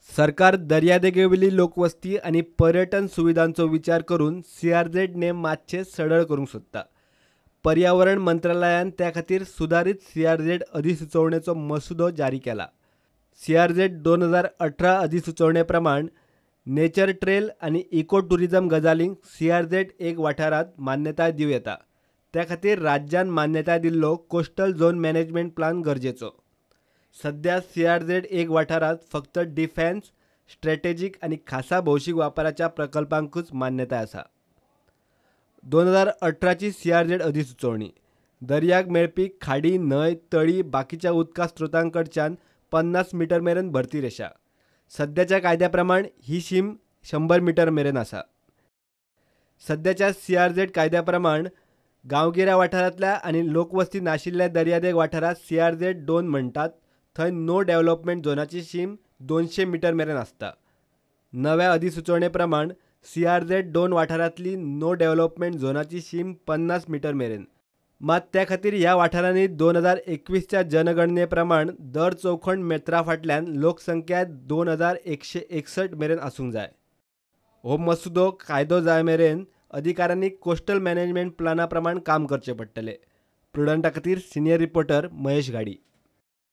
सरकार दर्यादेगेवयली लोकवस्ती आणि पर्यटन सुविधांचो विचार करून CRZ नेम मातशे सडळ करूंक सोदता। पर्यावरण मंत्रालयान त्या खातीर सुधारित CRZ अधिसुचोवणेचो मसुदो जारी केला। CRZ 2018 अधिसुचोवणे प्रमाण नेचर ट्रेल आणि इको टुरिझम गजालींक CRZ 1 वाठारांत मान्यताय दिवं येता। त्या खातीर राज्यान मान्यताय दिल्लो कोस्टल झोन मॅनेजमेंट प्लान गरजेचो। सध्या CRZ 1 वाठारांत फक्त डिफेन्स, स्ट्रॅटेजिक आणि खासा भौशीक वापराच्या प्रकल्पांकूच मान्यताय आसा। 2018 ची CRZ अधिसुचोवणी दर्याक मेळपी खाडी, न्हंय, तळी, बाकीच्या उदका स्त्रोतांकडच्यान 50 मीटर मेरेन भरती रेषा। सध्याच्या कायद्या प्रमाण ही शीम 100 मीटर मेरेन आसा। सध्याच्या CRZ कायद्या प्रमाण गांवगिऱ्या वाठारांतल्या आणि लोकवस्ती नाशिल्ल्या दर्यादेग वाठाराक CRZ 2 म्हणटात, थंय नो डेव्हलपमेंट झोनाची शीम 200 मीटर मेरेन आसता। नव्या अधिसुचोवणे प्रमाण CRZ 2 वाठारांतली नो डेव्हलपमेंट झोनाची शीम 50 मीटर मेरेन। मात त्या खातीर ह्या वाठारांनी 2021 च्या जनगणने प्रमाण दर चौखण मेत्रा फाटल्यान लोकसंख्या 2161 मेरेन आसूंक जाय। हो मसुदो कायदो जाय मेरेन अधिकाऱ्यांनी कोस्टल मॅनेजमेंट प्लाना प्रमाण काम करचें पडटलें। प्रुडंटा खातीर सिनियर रिपोर्टर महेश घाडी।